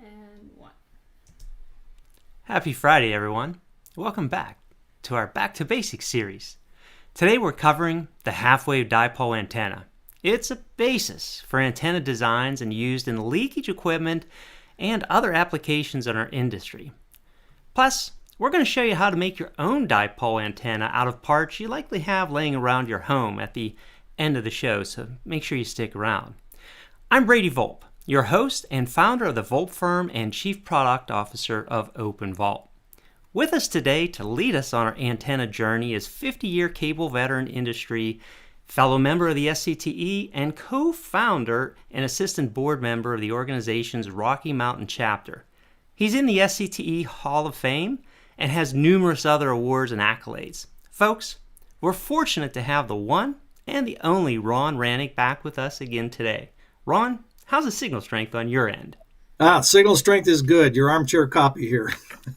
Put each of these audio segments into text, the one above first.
And one. Happy Friday, everyone. Welcome back to our Back to Basics series. Today we're covering the half-wave dipole antenna. It's a basis for antenna designs and used in leakage equipment and other applications in our industry. Plus, we're going to show you how to make your own dipole antenna out of parts you likely have laying around your home at the end of the show, so make sure you stick around. I'm Brady Volpe, your host and founder of the Volpe firm and Chief Product Officer of OpenVault. With us today to lead us on our antenna journey is 50-year cable veteran industry, fellow member of the SCTE, and co-founder and assistant board member of the organization's Rocky Mountain chapter. He's in the SCTE Hall of Fame and has numerous other awards and accolades. Folks, we're fortunate to have the one and the only Ron Hranac back with us again today. Ron, how's the signal strength on your end? Signal strength is good. Your armchair copy here.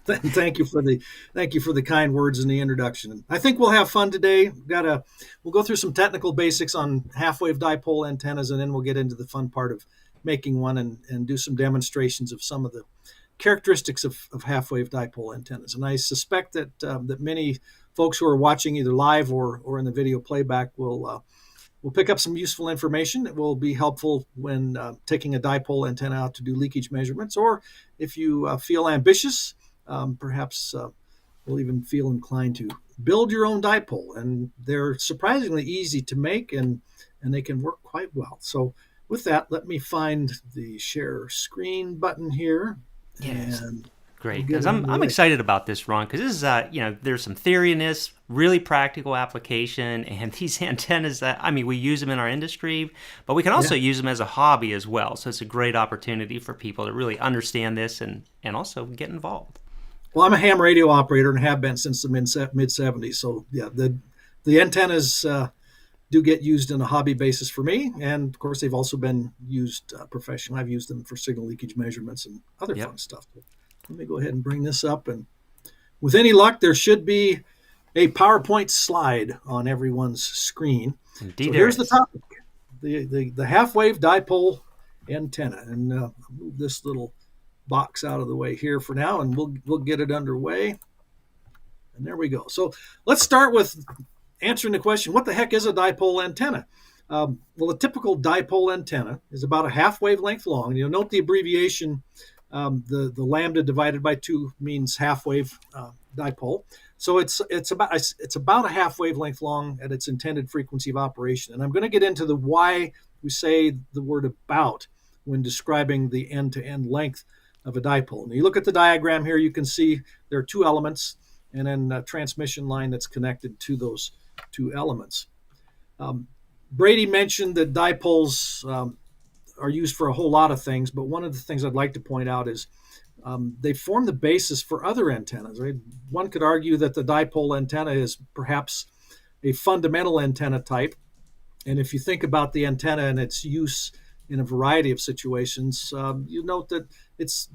Thank you for the kind words in the introduction. I think we'll have fun today. We'll go through some technical basics on half-wave dipole antennas, and then we'll get into the fun part of making one and do some demonstrations of some of the characteristics of half-wave dipole antennas. And I suspect that many folks who are watching either live or in the video playback will pick up some useful information that will be helpful when taking a dipole antenna out to do leakage measurements, or if you feel ambitious, perhaps will even feel inclined to build your own dipole. And they're surprisingly easy to make, and they can work quite well. So with that, let me find the share screen button here. Yes. Great, because I'm excited about this, Ron, because this is, there's some theory in this, really practical application, and these antennas, we use them in our industry, but we can also use them as a hobby as well. So it's a great opportunity for people to really understand this and also get involved. Well, I'm a ham radio operator and have been since the mid-'70s. So, yeah, the antennas do get used on a hobby basis for me. And, of course, they've also been used professionally. I've used them for signal leakage measurements and other fun stuff. Let me go ahead and bring this up, and with any luck, there should be a PowerPoint slide on everyone's screen. Indeed, so here's the topic: the half-wave dipole antenna, and I'll move this little box out of the way here for now, and we'll get it underway. And there we go. So let's start with answering the question: what the heck is a dipole antenna? Well, a typical dipole antenna is about a half wavelength long. You'll note the abbreviation. The lambda divided by 2 means half wave dipole. So it's about a half wavelength long at its intended frequency of operation. And I'm going to get into the why we say the word about when describing the end-to-end length of a dipole. And you look at the diagram here, you can see there are 2 elements and then a transmission line that's connected to those 2 elements. Brady mentioned that dipoles are used for a whole lot of things, but one of the things I'd like to point out is they form the basis for other antennas. Right? One could argue that the dipole antenna is perhaps a fundamental antenna type, and if you think about the antenna and its use in a variety of situations, you note that it's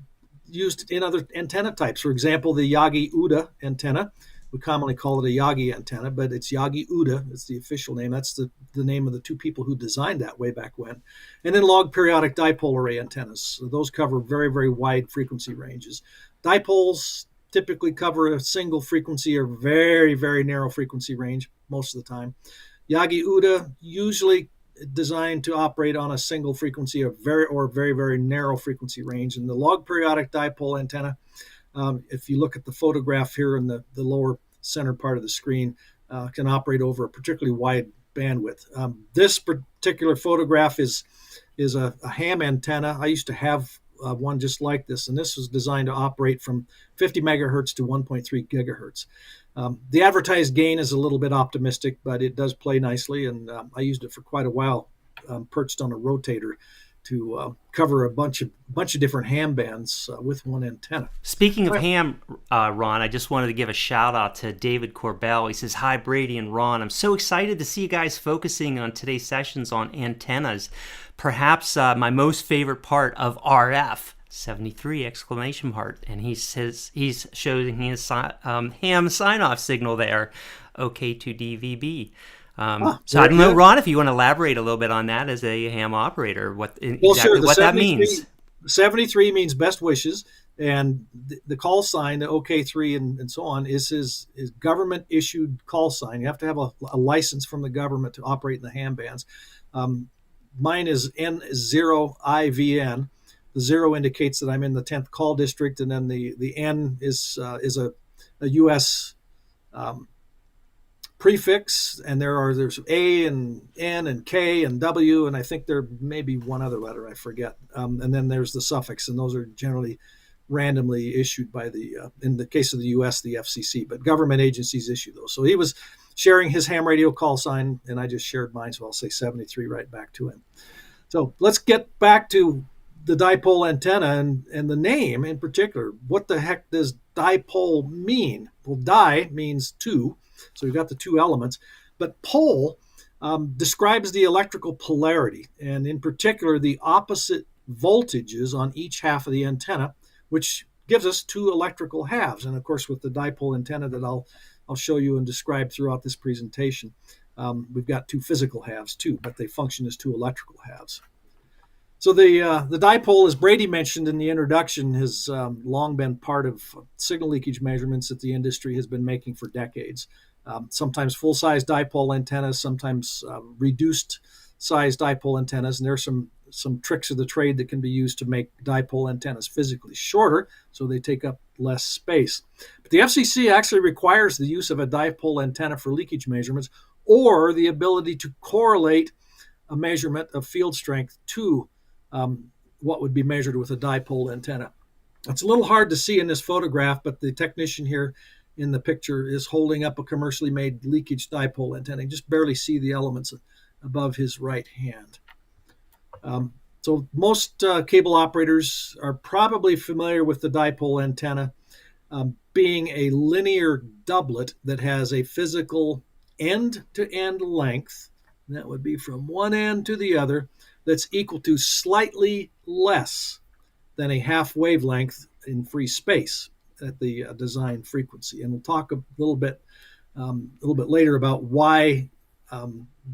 used in other antenna types. For example, the Yagi-Uda antenna. We commonly call it a Yagi antenna, but it's Yagi-Uda. It's the official name. That's the name of the 2 people who designed that way back when. And then log periodic dipole array antennas. So those cover very, very wide frequency ranges. Dipoles typically cover a single frequency or very, very narrow frequency range most of the time. Yagi-Uda usually designed to operate on a single frequency or very, very narrow frequency range. And the log periodic dipole antenna, if you look at the photograph here in the lower center part of the screen, can operate over a particularly wide bandwidth. This particular photograph is a ham antenna. I used to have one just like this, and this was designed to operate from 50 megahertz to 1.3 gigahertz. The advertised gain is a little bit optimistic, but it does play nicely, and I used it for quite a while, perched on a rotator to cover a bunch of different ham bands with one antenna. Speaking of ham, Ron, I just wanted to give a shout out to David Corbell. He says, "Hi, Brady and Ron. I'm so excited to see you guys focusing on today's sessions on antennas. Perhaps my most favorite part of RF." 73 exclamation mark, and he says he's showing his ham sign-off signal there, OK2DVB. So I don't know, Ron, if you want to elaborate a little bit on that as a ham operator, what that means. 73 means best wishes, and the call sign, the OK3 and so on, is his government issued call sign. You have to have a license from the government to operate in the ham bands. Mine is N0IVN. The 0 indicates that I'm in the 10th call district, and then the N is a U.S. Prefix, and there's A and N and K and W, and I think there may be one other letter, I forget. And then there's the suffix, and those are generally randomly issued by in the case of the U.S., the FCC, but government agencies issue those. So he was sharing his ham radio call sign, and I just shared mine, so I'll say 73 right back to him. So let's get back to the dipole antenna and the name in particular. What the heck does dipole mean? Well, di means two, so we've got the two elements, but pole describes the electrical polarity, and in particular the opposite voltages on each half of the antenna, which gives us two electrical halves. And of course, with the dipole antenna that I'll show you and describe throughout this presentation, we've got two physical halves too, but they function as two electrical halves. So the dipole, as Brady mentioned in the introduction, has long been part of signal leakage measurements that the industry has been making for decades. Sometimes full-size dipole antennas, sometimes reduced-size dipole antennas, and there's some tricks of the trade that can be used to make dipole antennas physically shorter, so they take up less space. But the FCC actually requires the use of a dipole antenna for leakage measurements, or the ability to correlate a measurement of field strength to what would be measured with a dipole antenna. It's a little hard to see in this photograph, but the technician here in the picture is holding up a commercially made leakage dipole antenna. You just barely see the elements above his right hand. So most cable operators are probably familiar with the dipole antenna being a linear doublet that has a physical end-to-end length, and that would be from one end to the other, that's equal to slightly less than a half wavelength in free space at the design frequency. And we'll talk a little bit later about why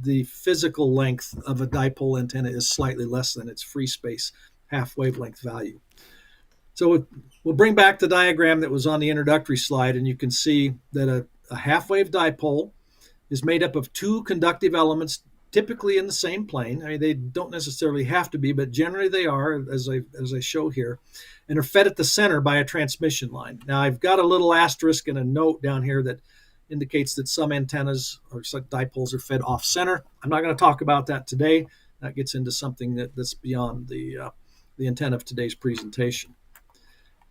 the physical length of a dipole antenna is slightly less than its free space half wavelength value. So we'll bring back the diagram that was on the introductory slide, and you can see that a half wave dipole is made up of two conductive elements, typically in the same plane. I mean, they don't necessarily have to be, but generally they are, as I show here, and are fed at the center by a transmission line. Now, I've got a little asterisk and a note down here that indicates that some antennas or some dipoles are fed off center. I'm not going to talk about that today. That gets into something that's beyond the intent of today's presentation.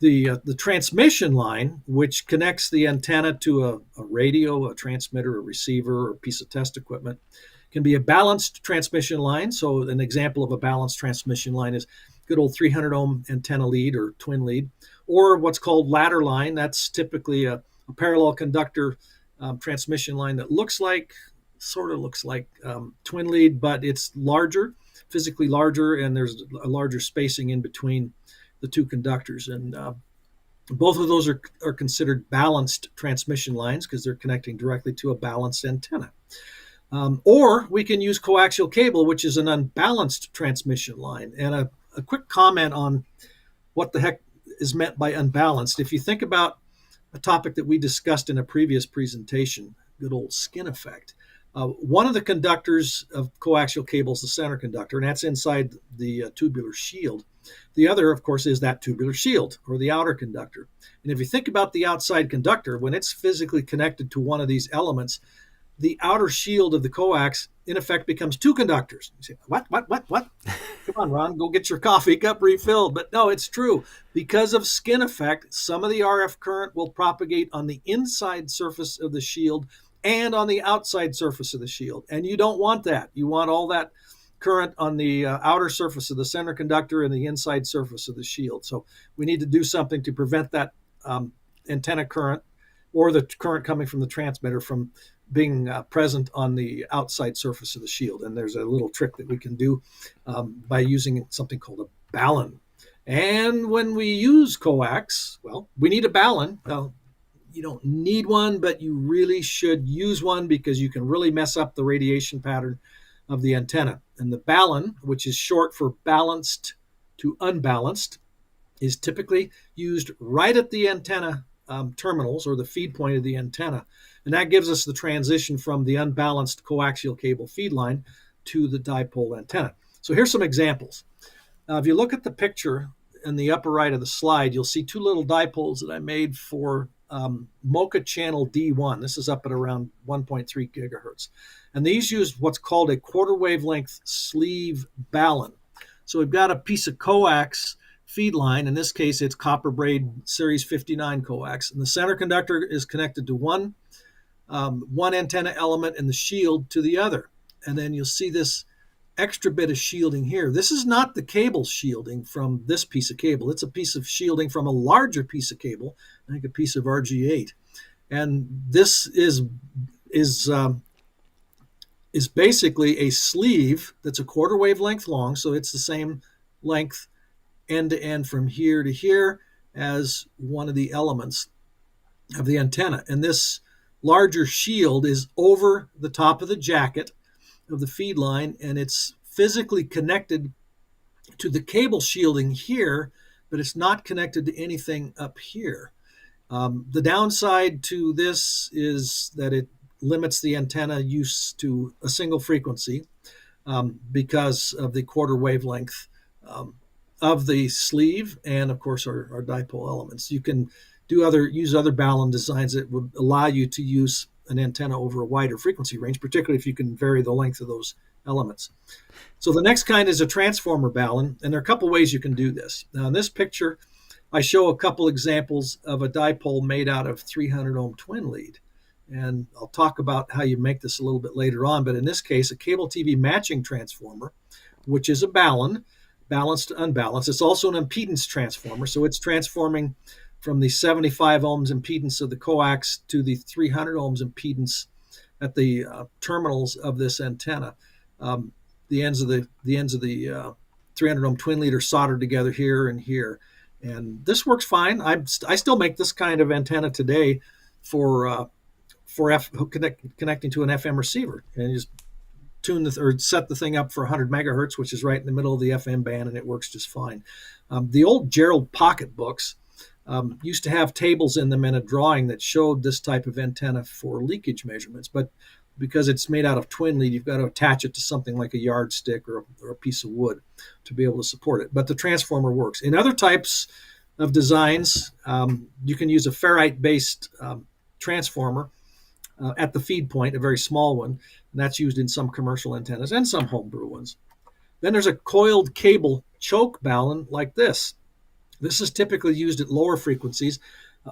The transmission line, which connects the antenna to a radio, a transmitter, a receiver, or a piece of test equipment, can be a balanced transmission line. So an example of a balanced transmission line is good old 300 ohm antenna lead or twin lead, or what's called ladder line. That's typically a parallel conductor transmission line that sort of looks like twin lead, but it's larger, physically larger, and there's a larger spacing in between the two conductors. And both of those are considered balanced transmission lines because they're connecting directly to a balanced antenna. Or we can use coaxial cable, which is an unbalanced transmission line. And a quick comment on what the heck is meant by unbalanced. If you think about a topic that we discussed in a previous presentation, good old skin effect. One of the conductors of coaxial cable is the center conductor, and that's inside the tubular shield. The other, of course, is that tubular shield, or the outer conductor. And if you think about the outside conductor, when it's physically connected to one of these elements, the outer shield of the coax, in effect, becomes two conductors. You say, what? Come on, Ron, go get your coffee cup refilled. But no, it's true. Because of skin effect, some of the RF current will propagate on the inside surface of the shield and on the outside surface of the shield. And you don't want that. You want all that current on the outer surface of the center conductor and the inside surface of the shield. So we need to do something to prevent that antenna current or the current coming from the transmitter from being present on the outside surface of the shield. And there's a little trick that we can do by using something called a balun. And when we use coax, well, we need a balun. You don't need one, but you really should use one because you can really mess up the radiation pattern of the antenna. And the balun, which is short for balanced to unbalanced is typically used right at the antenna terminals or the feed point of the antenna. And that gives us the transition from the unbalanced coaxial cable feed line to the dipole antenna. So here's some examples. Now, if you look at the picture in the upper right of the slide, you'll see two little dipoles that I made for multichannel D1. This is up at around 1.3 gigahertz. And these use what's called a quarter wavelength sleeve balun. So we've got a piece of coax feed line. In this case, it's copper braid series 59 coax. And the center conductor is connected to one antenna element and the shield to the other. And then you'll see this extra bit of shielding here. This is not the cable shielding from this piece of cable. It's a piece of shielding from a larger piece of cable, I think a piece of RG8. And this is basically a sleeve that's a quarter wavelength long, so it's the same length end to end from here to here as one of the elements of the antenna. And this larger shield is over the top of the jacket of the feed line, and it's physically connected to the cable shielding here, but it's not connected to anything up here. The downside to this is that it limits the antenna use to a single frequency because of the quarter wavelength of the sleeve and, of course, our dipole elements. You can use other balun designs that would allow you to use an antenna over a wider frequency range, particularly if you can vary the length of those elements. So the next kind is a transformer balun, and there are a couple ways you can do this. Now, in this picture, I show a couple examples of a dipole made out of 300 ohm twin lead. And I'll talk about how you make this a little bit later on. But in this case, a cable TV matching transformer, which is a balun, balanced to unbalanced. It's also an impedance transformer. So it's transforming from the 75 ohms impedance of the coax to the 300 ohms impedance at the terminals of this antenna. The ends of the 300 ohm twin lead are soldered together here and here. And this works fine. I still make this kind of antenna today for connecting to an FM receiver, and you just set the thing up for 100 megahertz, which is right in the middle of the FM band, and it works just fine. The old Gerald pocket books used to have tables in them and a drawing that showed this type of antenna for leakage measurements, but because it's made out of twin lead, you've got to attach it to something like a yardstick or a piece of wood to be able to support it. But the transformer works. In other types of designs, you can use a ferrite-based transformer at the feed point, a very small one, and that's used in some commercial antennas and some homebrew ones. Then there's a coiled cable choke balun like this. This is typically used at lower frequencies.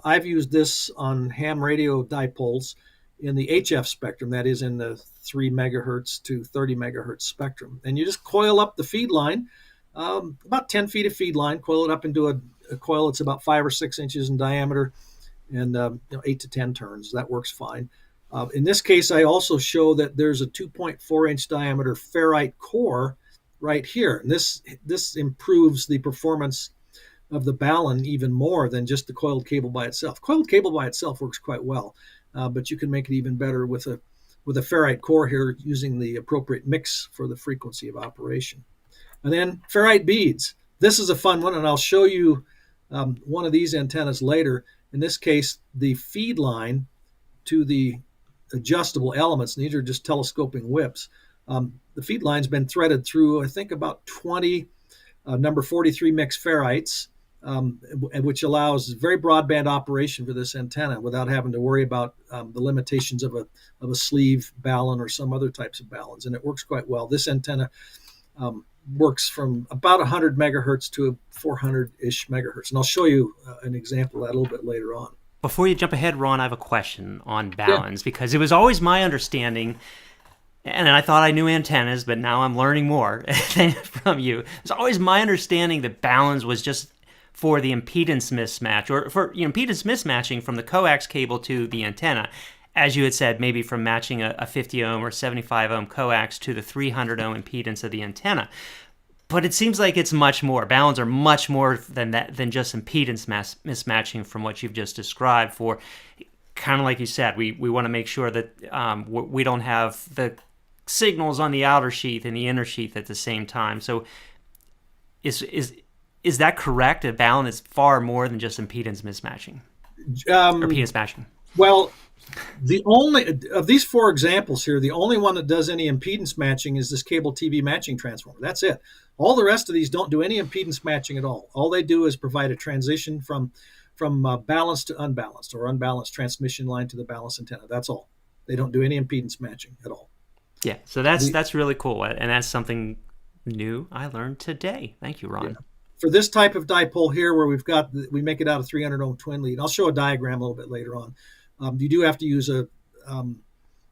I've used this on ham radio dipoles in the HF spectrum, that is in the 3 megahertz to 30 megahertz spectrum. And you just coil up the feed line, about 10 feet of feed line, coil it up into a coil that's about 5 or 6 inches in diameter and 8 to 10 turns. That works fine. In this case, I also show that there's a 2.4 inch diameter ferrite core right here. And this improves the performance of the balun even more than just the coiled cable by itself. Coiled cable by itself works quite well, but you can make it even better with a ferrite core here using the appropriate mix for the frequency of operation. And then ferrite beads. This is a fun one, and I'll show you one of these antennas later. In this case, the feed line to the adjustable elements, and these are just telescoping whips. The feed line's been threaded through, I think, about 20 number 43 mix ferrites, which allows very broadband operation for this antenna without having to worry about the limitations of a sleeve balun or some other types of baluns, and it works quite well. This antenna works from about 100 megahertz to 400-ish megahertz, and I'll show you an example of that a little bit later on. Before you jump ahead, Ron, I have a question on baluns, because it was always my understanding, and I thought I knew antennas, but now I'm learning more from you. It was always my understanding that baluns was just for the impedance mismatch, or for impedance mismatching from the coax cable to the antenna. As you had said, maybe from matching a 50 ohm or 75 ohm coax to the 300 ohm impedance of the antenna. But it seems like it's much more. Baluns are much more than that, than just impedance mismatching from what you've just described. For kind of like you said, we want to make sure that we don't have the signals on the outer sheath and the inner sheath at the same time. So is is that correct? A balun is far more than just impedance mismatching or impedance matching. Well, the only of these 4 examples here, the only one that does any impedance matching is this cable TV matching transformer. That's it. All the rest of these don't do any impedance matching at all. All they do is provide a transition from balanced to unbalanced, or unbalanced transmission line to the balanced antenna. That's all. They don't do any impedance matching at all. Yeah, so that's really cool, and that's something new I learned today. Thank you, Ron. Yeah. For this type of dipole here, where we make it out of 300 ohm twin lead. I'll show a diagram a little bit later on. You do have to use an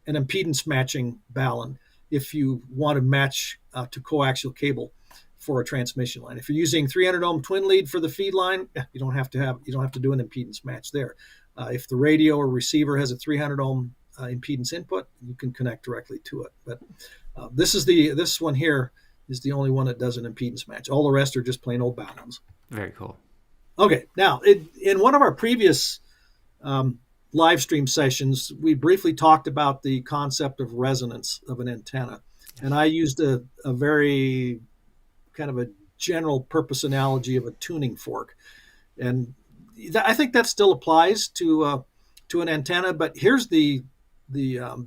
impedance matching balun if you want to match to coaxial cable for a transmission line. If you're using 300 ohm twin lead for the feed line, you don't have to do an impedance match there. If the radio or receiver has a 300 ohm impedance input, you can connect directly to it. But this one here is the only one that does an impedance match. All the rest are just plain old baluns. Very cool. Okay, now in one of our previous live stream sessions, we briefly talked about the concept of resonance of an antenna. And I used a very kind of a general purpose analogy of a tuning fork. And I think that still applies to an antenna, but here's the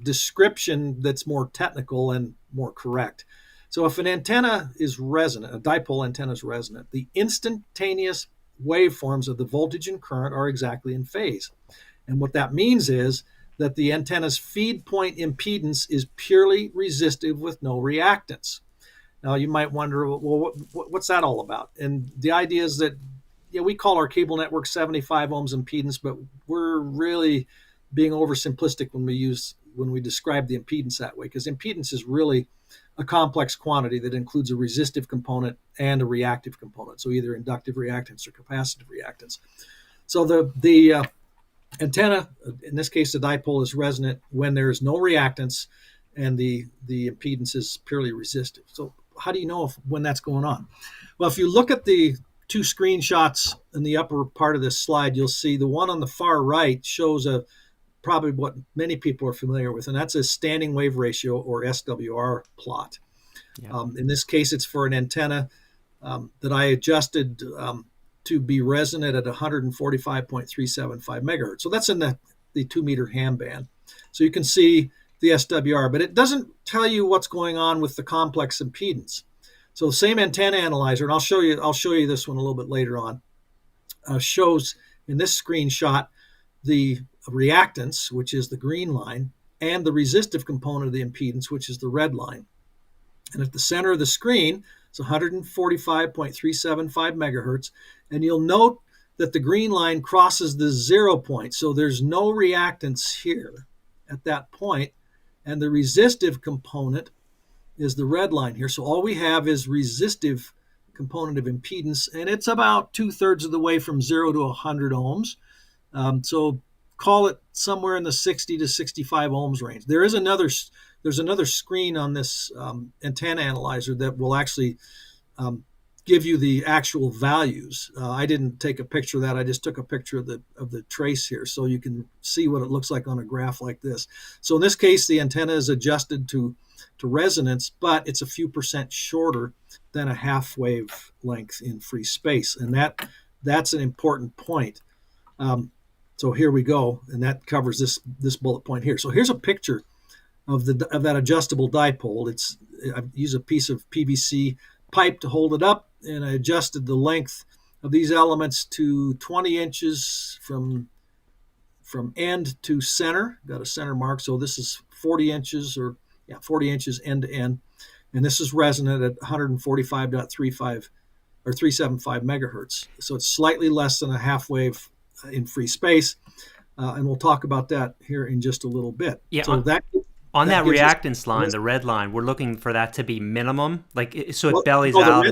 description that's more technical and more correct. So if an antenna is resonant, a dipole antenna is resonant, the instantaneous waveforms of the voltage and current are exactly in phase. And what that means is that the antenna's feed point impedance is purely resistive with no reactance. Now, you might wonder, well, what's that all about? And the idea is that we call our cable network 75 ohms impedance, but we're really being oversimplistic when we describe the impedance that way, because impedance is really a complex quantity that includes a resistive component and a reactive component, so either inductive reactance or capacitive reactance. So the antenna, in this case the dipole, is resonant when there is no reactance and the impedance is purely resistive. So how do you know when that's going on? Well, if you look at the 2 screenshots in the upper part of this slide, you'll see the one on the far right shows probably what many people are familiar with, and that's a standing wave ratio, or SWR plot. Yeah. In this case, it's for an antenna that I adjusted to be resonant at 145.375 megahertz. So that's in the 2-meter ham band. So you can see the SWR, but it doesn't tell you what's going on with the complex impedance. So the same antenna analyzer, and I'll show you this one a little bit later on, shows in this screenshot the reactance, which is the green line, and the resistive component of the impedance, which is the red line. And at the center of the screen, it's 145.375 megahertz, and you'll note that the green line crosses the 0 point, so there's no reactance here at that point, and the resistive component is the red line here. So all we have is resistive component of impedance, and it's about 2/3 of the way from 0 to 100 ohms. So call it somewhere in the 60 to 65 ohms range. There's another screen on this antenna analyzer that will actually give you the actual values. I didn't take a picture of that. I just took a picture of the trace here, so you can see what it looks like on a graph like this. So in this case, the antenna is adjusted to resonance, but it's a few percent shorter than a half wave length in free space, and that's an important point. So here we go, and that covers this bullet point here. So here's a picture of that adjustable dipole. I use a piece of PVC pipe to hold it up, and I adjusted the length of these elements to 20 inches from end to center. Got a center mark, so this is 40 inches end to end, and this is resonant at 145.35 or 375 megahertz. So it's slightly less than a half wave in free space, and we'll talk about that here in just a little bit. Yeah. So on that reactance line, the red line, we're looking for that to be minimum, so it bellies out.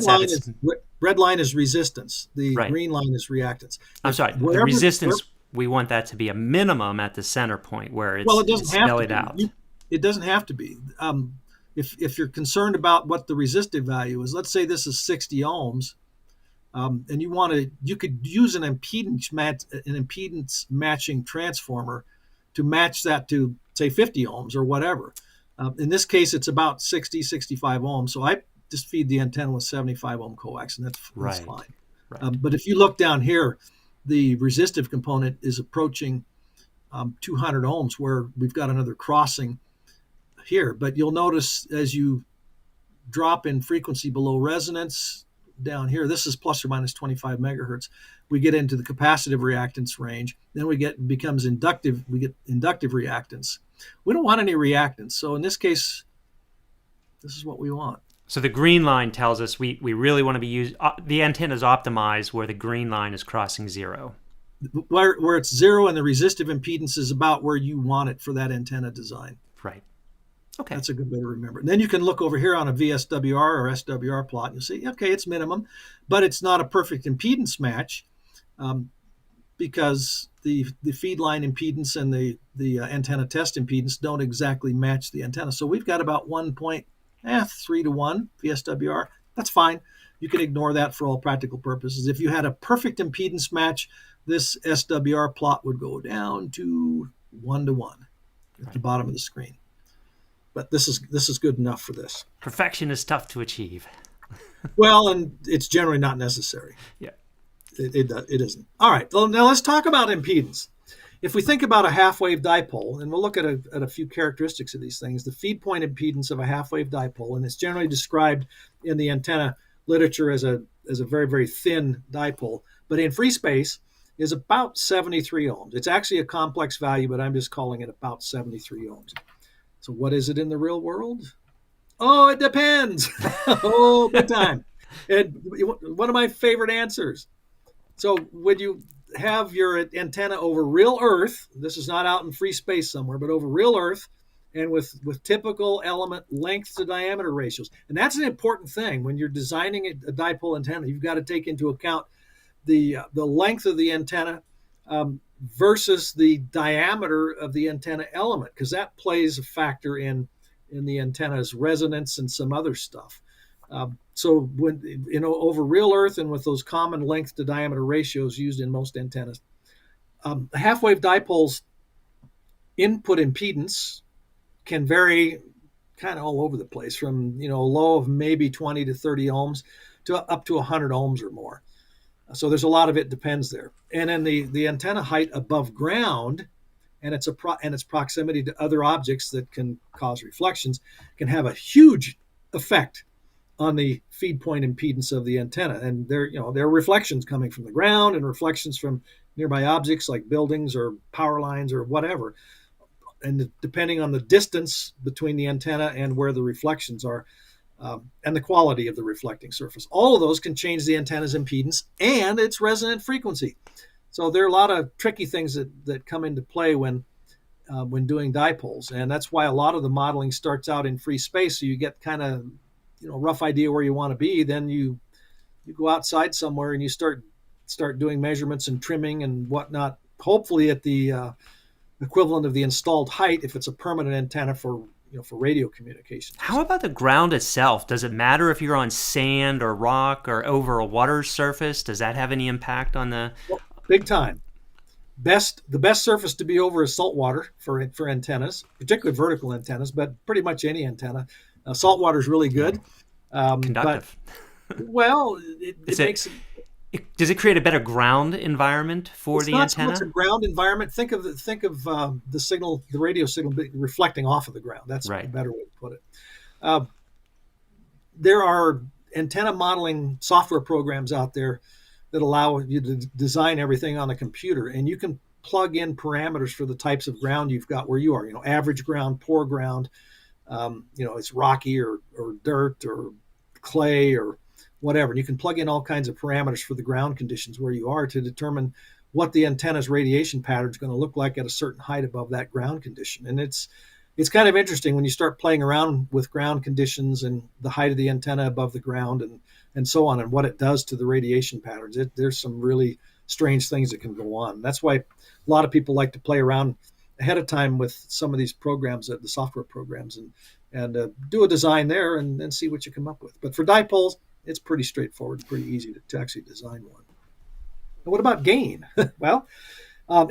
Red line is resistance. The right. Green line is reactance. I'm sorry, the resistance. We want that to be a minimum at the center point where it's bellied out. It doesn't have to be. If you're concerned about what the resistive value is, let's say this is 60 ohms. And you could use an impedance matching transformer to match that to, say, 50 ohms or whatever. In this case, it's about 60, 65 ohms. So I just feed the antenna with 75 ohm coax, and that's fine. Right. But if you look down here, the resistive component is approaching 200 ohms, where we've got another crossing here. But you'll notice as you drop in frequency below resonance down here, this is plus or minus 25 megahertz, we get into the capacitive reactance range. Then we get inductive reactance. We don't want any reactance. So in this case, this is what we want. So the green line tells us we really want to be the antenna is optimized where the green line is crossing zero. Where it's zero and the resistive impedance is about where you want it for that antenna design. Right. Okay. That's a good way to remember. And then you can look over here on a VSWR or SWR plot and you'll see, okay, it's minimum, but it's not a perfect impedance match because the feed line impedance and the antenna test impedance don't exactly match the antenna. So we've got about 3 to 1 VSWR. That's fine. You can ignore that for all practical purposes. If you had a perfect impedance match, this SWR plot would go down to 1 to 1 at the bottom of the screen. But this is good enough for this. Perfection is tough to achieve. Well, and it's generally not necessary. Yeah. It isn't. All right. Well, now let's talk about impedance. If we think about a half-wave dipole, and we'll look at a few characteristics of these things, the feed point impedance of a half-wave dipole, and it's generally described in the antenna literature as a very, very thin dipole, but in free space is about 73 ohms. It's actually a complex value, but I'm just calling it about 73 ohms. So what is it in the real world? Oh, it depends. Oh, good time. And one of my favorite answers. So when you have your antenna over real Earth, this is not out in free space somewhere, but over real Earth, and with typical element length to diameter ratios. And that's an important thing. When you're designing a dipole antenna, you've got to take into account the length of the antenna versus the diameter of the antenna element, because that plays a factor in the antenna's resonance and some other stuff. So when over real Earth and with those common length to diameter ratios used in most antennas, half-wave dipoles input impedance can vary kind of all over the place, from a low of maybe 20 to 30 ohms to up to 100 ohms or more. So there's a lot of it depends there. And then the antenna height above ground and its proximity to other objects that can cause reflections can have a huge effect on the feed point impedance of the antenna. And there are reflections coming from the ground and reflections from nearby objects like buildings or power lines or whatever. And depending on the distance between the antenna and where the reflections are, and the quality of the reflecting surface, all of those can change the antenna's impedance and its resonant frequency. So there are a lot of tricky things that come into play when doing dipoles, and that's why a lot of the modeling starts out in free space, so you get kind of rough idea where you want to be. Then you go outside somewhere and you start doing measurements and trimming and whatnot, hopefully at the equivalent of the installed height if it's a permanent antenna for radio communication. How about the ground itself? Does it matter if you're on sand or rock or over a water surface? Does that have any impact on the... Well, big time. The best surface to be over is salt water for antennas, particularly vertical antennas, but pretty much any antenna. Salt water is really good. Conductive. It makes... Does it create a better ground environment for the antenna? It's not so much a ground environment. Think of the signal, the radio signal reflecting off of the ground. That's right. A better way to put it. There are antenna modeling software programs out there that allow you to design everything on a computer, and you can plug in parameters for the types of ground you've got where you are. Average ground, poor ground. It's rocky or dirt or clay or whatever. And you can plug in all kinds of parameters for the ground conditions where you are to determine what the antenna's radiation pattern is going to look like at a certain height above that ground condition. And it's kind of interesting when you start playing around with ground conditions and the height of the antenna above the ground and so on, and what it does to the radiation patterns. There's some really strange things that can go on. That's why a lot of people like to play around ahead of time with some of these programs, the software programs, and do a design there and then see what you come up with. But for dipoles, it's pretty straightforward and pretty easy to actually design one. And what about gain? Well,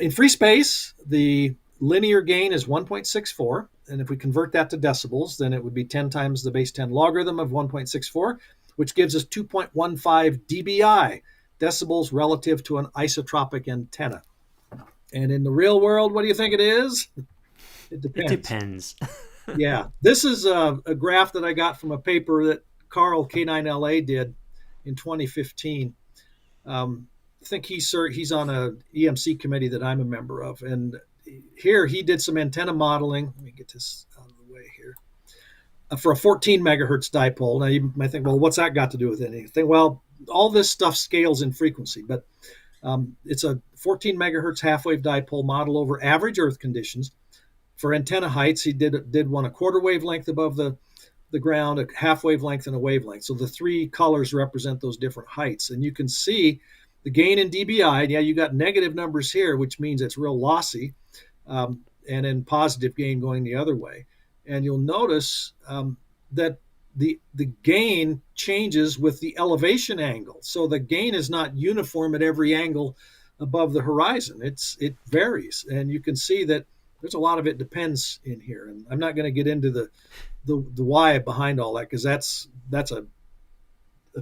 in free space, the linear gain is 1.64. And if we convert that to decibels, then it would be 10 times the base 10 logarithm of 1.64, which gives us 2.15 dBi. decibels relative to an isotropic antenna. And in the real world, what do you think it is? It depends. It depends. Yeah. This is a graph that I got from a paper that Carl K9LA did in 2015. I think he's on a EMC committee that I'm a member of. And here he did some antenna modeling. Let me get this out of the way here. For a 14 megahertz dipole. Now you might think, well, what's that got to do with anything? Well, all this stuff scales in frequency, but it's a 14 megahertz half-wave dipole model over average Earth conditions. For antenna heights, he did one a quarter wavelength above the ground, a half wavelength, and a wavelength. So the three colors represent those different heights. And you can see the gain in dBi. Yeah, you got negative numbers here, which means it's real lossy, and then positive gain going the other way. And you'll notice that the gain changes with the elevation angle. So the gain is not uniform at every angle above the horizon. It varies, and you can see that there's a lot of it depends in here. And I'm not going to get into the why behind all that, because that's a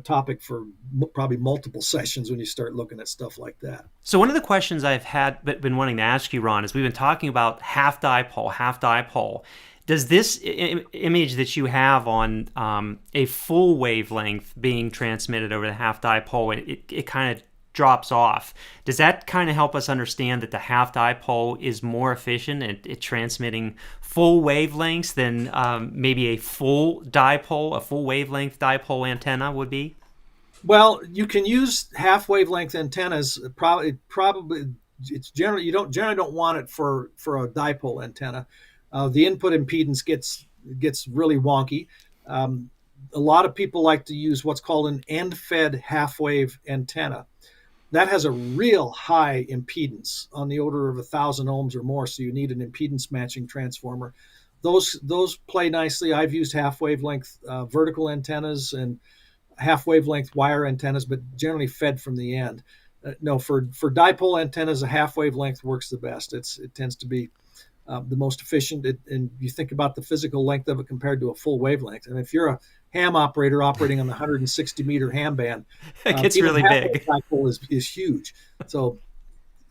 topic for probably multiple sessions when you start looking at stuff like that. So one of the questions I've been wanting to ask you, Ron, is we've been talking about half dipole. Does this image that you have on a full wavelength being transmitted over the half dipole, it kind of drops off. Does that kind of help us understand that the half dipole is more efficient at transmitting full wavelengths than maybe a full wavelength dipole antenna would be? Well, you can use half wavelength antennas. Probably it's generally you generally don't want it for a dipole antenna. The input impedance gets really wonky. A lot of people like to use what's called an end-fed half-wave antenna. That has a real high impedance on the order of 1,000 ohms or more, so you need an impedance matching transformer. Those play nicely. I've used half wavelength vertical antennas and half wavelength wire antennas, but generally fed from the end. No, for dipole antennas, a half wavelength works the best. It tends to be the most efficient, and you think about the physical length of it compared to a full wavelength. And if you're a ham operator operating on the 160 meter ham band, it gets really big. Dipole is huge. So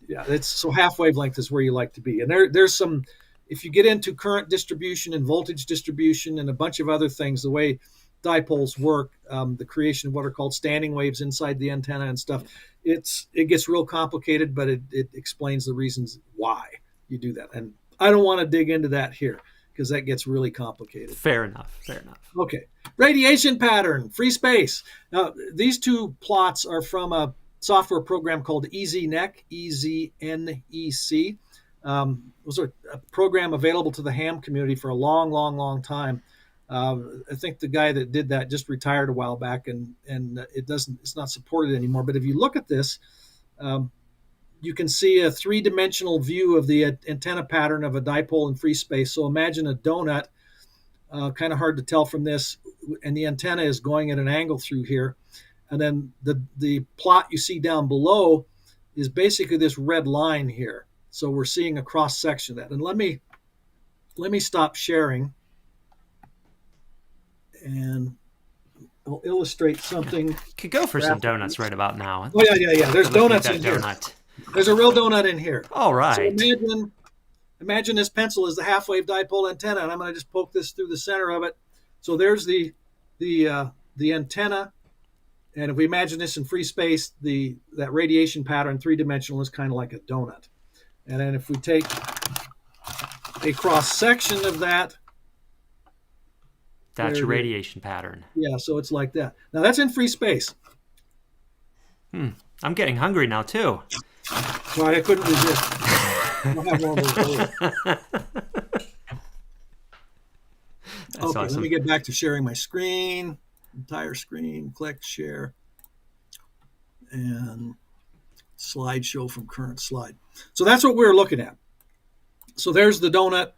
yeah, so half wavelength is where you like to be. And there's some, if you get into current distribution and voltage distribution and a bunch of other things, the way dipoles work, the creation of what are called standing waves inside the antenna and stuff, it gets real complicated, but it explains the reasons why you do that. And I don't want to dig into that here because that gets really complicated. Fair enough. Okay. Radiation pattern, free space. Now, these two plots are from a software program called EZNEC, E-Z-N-E-C. Those are a program available to the ham community for a long time. I think the guy that did that just retired a while back, and it's not supported anymore. But if you look at this, you can see a three-dimensional view of the antenna pattern of a dipole in free space. So imagine a donut, kind of hard to tell from this, and the antenna is going at an angle through here. And then the plot you see down below is basically this red line here. So we're seeing a cross section of that. And let me stop sharing, and I'll illustrate something. Could go for some donuts right about now. Oh yeah. There's donuts in here. There's a real donut in here. All right. So imagine this pencil is the half-wave dipole antenna, and I'm going to just poke this through the center of it. So there's the antenna, and if we imagine this in free space, that radiation pattern, three-dimensional, is kind of like a donut. And then if we take a cross-section of that, that's your radiation pattern. Yeah, so it's like that. Now that's in free space. I'm getting hungry now too. Sorry, I couldn't resist. I'll have one of those. Okay, awesome. Let me get back to sharing my screen. Entire screen. Click share, and slideshow from current slide. So that's what we're looking at. So there's the donut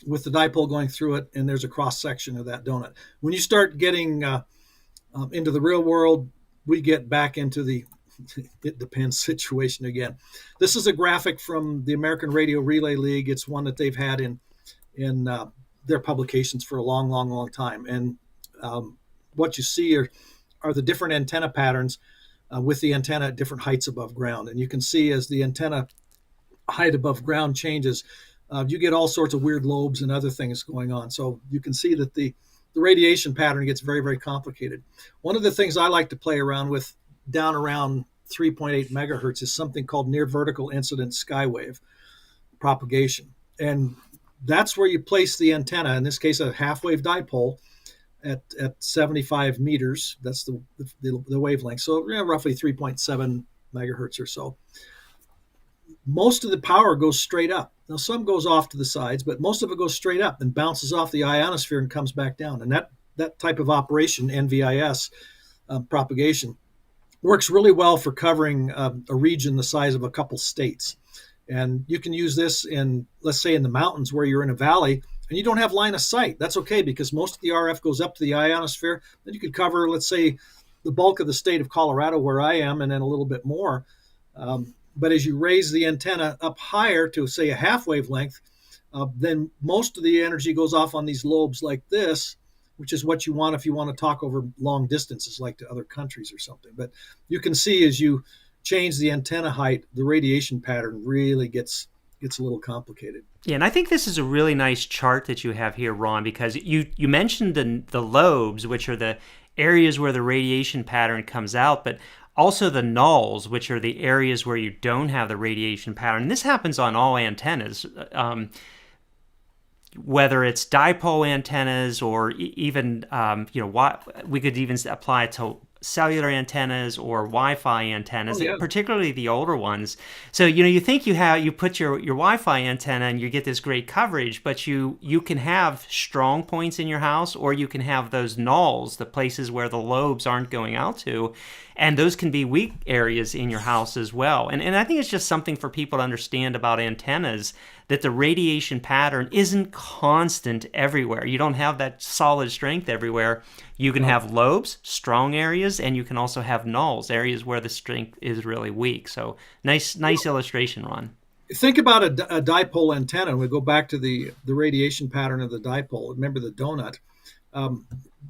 with the dipole going through it, and there's a cross section of that donut. When you start getting into the real world, we get back into the it depends situation again. This is a graphic from the American Radio Relay League. It's one that they've had in their publications for a long time. And what you see are the different antenna patterns with the antenna at different heights above ground. And you can see as the antenna height above ground changes, you get all sorts of weird lobes and other things going on. So you can see that the radiation pattern gets very, very complicated. One of the things I like to play around with down around 3.8 megahertz is something called near vertical incident skywave propagation. And that's where you place the antenna, in this case, a half-wave dipole at 75 meters. That's the wavelength. So roughly 3.7 megahertz or so. Most of the power goes straight up. Now, some goes off to the sides, but most of it goes straight up and bounces off the ionosphere and comes back down. And that type of operation, NVIS propagation, works really well for covering a region the size of a couple states. And you can use this in, let's say, in the mountains where you're in a valley and you don't have line of sight. That's okay, because most of the RF goes up to the ionosphere. Then you could cover, let's say, the bulk of the state of Colorado where I am, and then a little bit more. But as you raise the antenna up higher to, say, a half wavelength, then most of the energy goes off on these lobes like this, which is what you want if you want to talk over long distances, like to other countries or something. But you can see as you change the antenna height, the radiation pattern really gets a little complicated. Yeah, and I think this is a really nice chart that you have here, Ron, because you mentioned the lobes, which are the areas where the radiation pattern comes out, but also the nulls, which are the areas where you don't have the radiation pattern. And this happens on all antennas, whether it's dipole antennas or even, we could even apply it to cellular antennas or Wi-Fi antennas, particularly the older ones. So, you think you put your Wi-Fi antenna and you get this great coverage, but you can have strong points in your house, or you can have those nulls, the places where the lobes aren't going out to, and those can be weak areas in your house as well. And I think it's just something for people to understand about antennas, that the radiation pattern isn't constant everywhere. You don't have that solid strength everywhere. You can have lobes, strong areas, and you can also have nulls, areas where the strength is really weak. So nice illustration, Ron. Think about a dipole antenna, and we go back to the radiation pattern of the dipole. Remember the donut.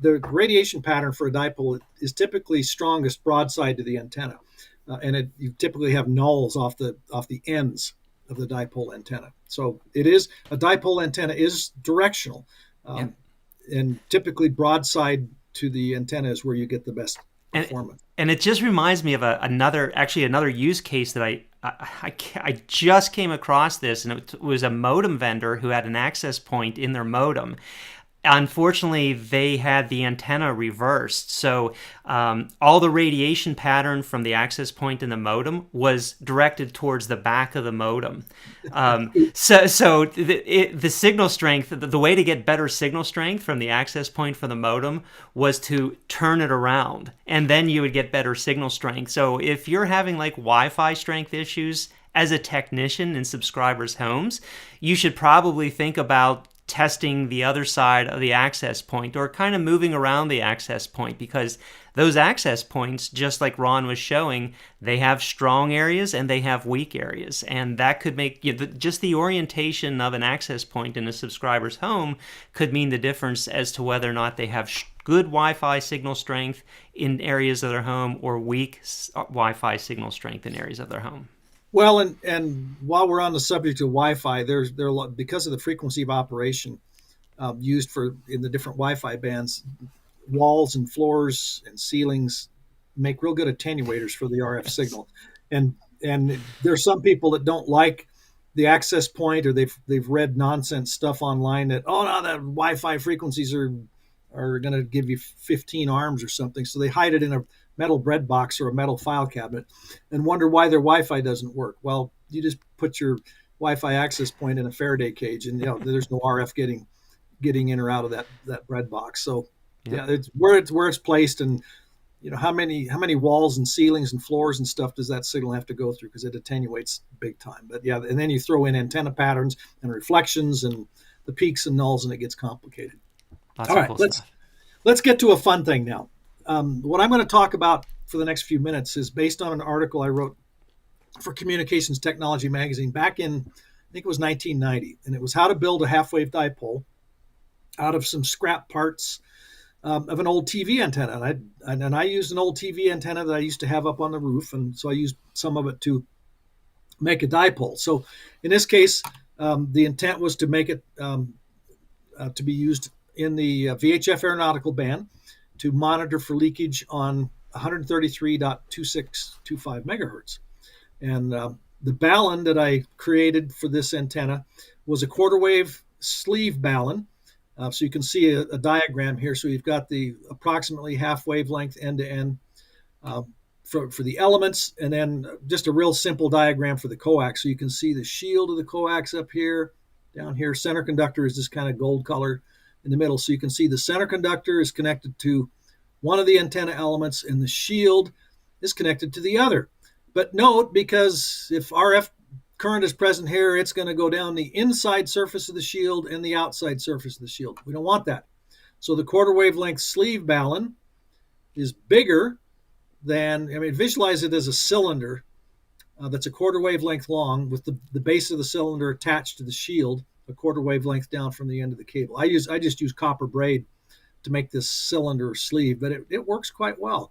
The radiation pattern for a dipole is typically strongest broadside to the antenna, and you typically have nulls off the ends of the dipole antenna. So a dipole antenna is directional, and typically broadside to the antenna is where you get the best performance. And it just reminds me of another use case that I just came across this, and it was a modem vendor who had an access point in their modem. Unfortunately, they had the antenna reversed, so all the radiation pattern from the access point in the modem was directed towards the back of the modem. So the signal strength, the way to get better signal strength from the access point for the modem was to turn it around, and then you would get better signal strength. So if you're having like Wi-Fi strength issues as a technician in subscribers' homes, you should probably think about testing the other side of the access point, or kind of moving around the access point, because those access points, just like Ron was showing, they have strong areas and they have weak areas, and that could make just the orientation of an access point in a subscriber's home could mean the difference as to whether or not they have good Wi-Fi signal strength in areas of their home or weak Wi-Fi signal strength in areas of their home. Well, and while we're on the subject of Wi-Fi, there because of the frequency of operation used in the different Wi-Fi bands, walls and floors and ceilings make real good attenuators for the RF signal. And there's some people that don't like the access point, or they've read nonsense stuff online that the Wi-Fi frequencies are going to give you 15 arms or something, so they hide it in a metal bread box or a metal file cabinet and wonder why their Wi-Fi doesn't work. Well, you just put your Wi-Fi access point in a Faraday cage, and there's no RF getting in or out of that bread box. So it's where it's placed, and how many walls and ceilings and floors and stuff does that signal have to go through, because it attenuates big time. But and then you throw in antenna patterns and reflections and the peaks and nulls, and it gets complicated. All right, let's get to a fun thing now. What I'm going to talk about for the next few minutes is based on an article I wrote for Communications Technology magazine back in, I think it was 1990, and it was how to build a half-wave dipole out of some scrap parts of an old TV antenna. And I used an old TV antenna that I used to have up on the roof, and so I used some of it to make a dipole. So in this case, the intent was to make it to be used in the VHF aeronautical band to monitor for leakage on 133.2625 megahertz. And the balun that I created for this antenna was a quarter wave sleeve balun. So you can see a diagram here. So you've got the approximately half wavelength end to end for the elements, and then just a real simple diagram for the coax. So you can see the shield of the coax up here, down here. Center conductor is this kind of gold color in the middle. So you can see the center conductor is connected to one of the antenna elements, and the shield is connected to the other. But note, because if RF current is present here, it's going to go down the inside surface of the shield and the outside surface of the shield. We don't want that. So the quarter wavelength sleeve balun is bigger than, visualize it as a cylinder that's a quarter wavelength long with the base of the cylinder attached to the shield, a quarter wavelength down from the end of the cable. I just use copper braid to make this cylinder sleeve, but it works quite well.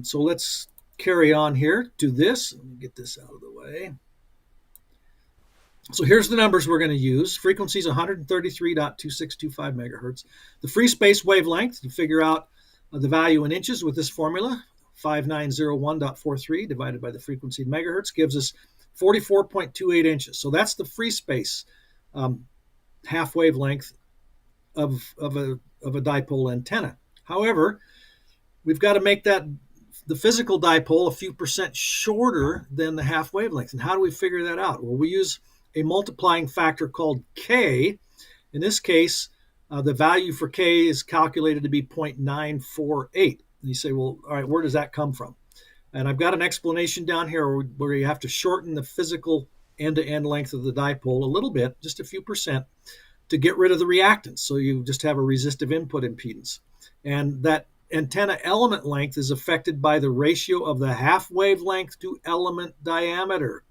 So let's carry on here to this. Let me get this out of the way. So here's the numbers we're going to use. Frequency is 133.2625 megahertz. The free space wavelength, you figure out the value in inches with this formula. 5901.43 divided by the frequency in megahertz gives us 44.28 inches. So that's the free space half wavelength of a dipole antenna. However, we've got to make the physical dipole a few percent shorter than the half wavelength. And how do we figure that out? Well, we use a multiplying factor called K. In this case, the value for K is calculated to be 0.948. And you say, well, all right, where does that come from? And I've got an explanation down here where you have to shorten the physical end-to-end length of the dipole a little bit, just a few percent, to get rid of the reactance. So you just have a resistive input impedance. And that antenna element length is affected by the ratio of the half wavelength to element diameter.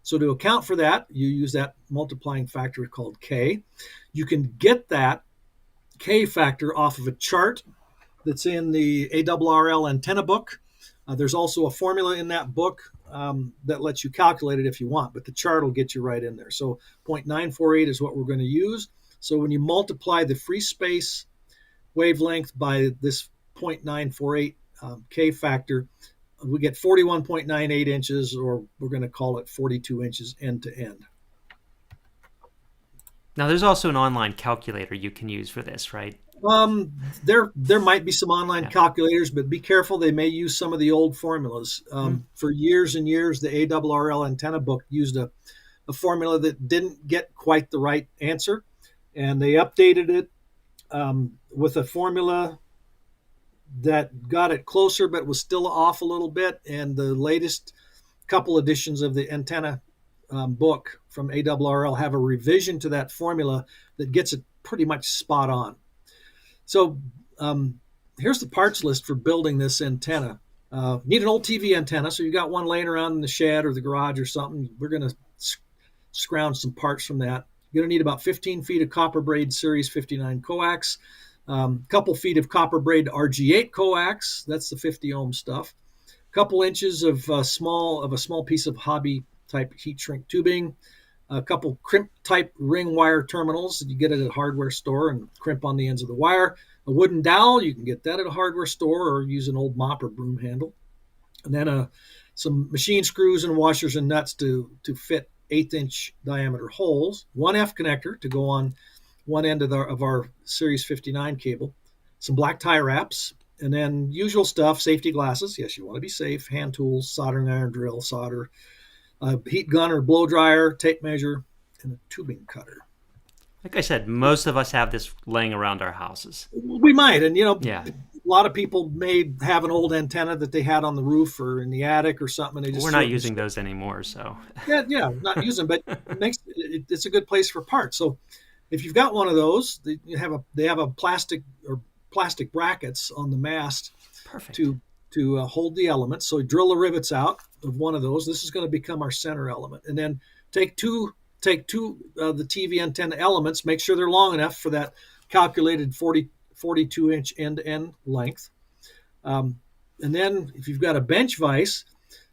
So to account for that, you use that multiplying factor called K. You can get that K factor off of a chart that's in the ARRL antenna book. There's also a formula in that book that lets you calculate it if you want, but the chart will get you right in there. So 0.948 is what we're going to use. So when you multiply the free space wavelength by this 0.948 K factor, we get 41.98 inches, or we're going to call it 42 inches end to end. Now, there's also an online calculator you can use for this, right? There might be some online calculators, but be careful. They may use some of the old formulas. For years and years, the ARRL antenna book used a formula that didn't get quite the right answer, and they updated it with a formula that got it closer, but was still off a little bit. And the latest couple editions of the antenna book from ARRL have a revision to that formula that gets it pretty much spot on. So here's the parts list for building this antenna. Need an old TV antenna, so you got one laying around in the shed or the garage or something. We're going to scrounge some parts from that. You're going to need about 15 feet of copper braid Series 59 coax, couple feet of copper braid RG8 coax. That's the 50 ohm stuff. A couple inches of a small piece of hobby type heat shrink tubing. A couple crimp type ring wire terminals that you get at a hardware store and crimp on the ends of the wire. A wooden dowel, you can get that at a hardware store or use an old mop or broom handle. And then some machine screws and washers and nuts to fit 1/8-inch diameter holes. One F connector to go on one end of our Series 59 cable. Some black tie wraps. And then usual stuff, safety glasses. Yes, you want to be safe. Hand tools, soldering iron, drill, solder. A heat gun or blow dryer, tape measure, and a tubing cutter. Like I said, most of us have this laying around our houses. We might, and a lot of people may have an old antenna that they had on the roof or in the attic or something. And we're not using those anymore, so. Yeah, not using them, but it's a good place for parts. So if you've got one of those, they have a plastic brackets on the mast. Perfect. to hold the elements. So drill the rivets out of one of those. This is going to become our center element. And then take two of the TV antenna elements, make sure they're long enough for that calculated 42-inch end-to-end length. And then if you've got a bench vise,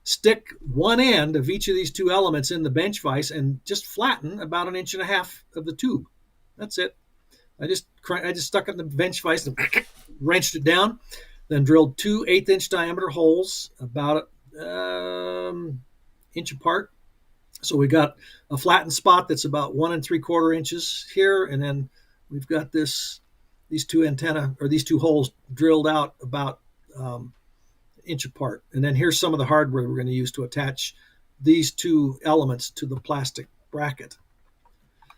stick one end of each of these two elements in the bench vise and just flatten about 1.5 inches of the tube. That's it. I just stuck it in the bench vise and wrenched it down, then drilled two 1/8-inch diameter holes about inch apart. So we got a flattened spot that's about 1 3/4 inches here, and then we've got these two holes drilled out about inch apart. And then here's some of the hardware we're going to use to attach these two elements to the plastic bracket.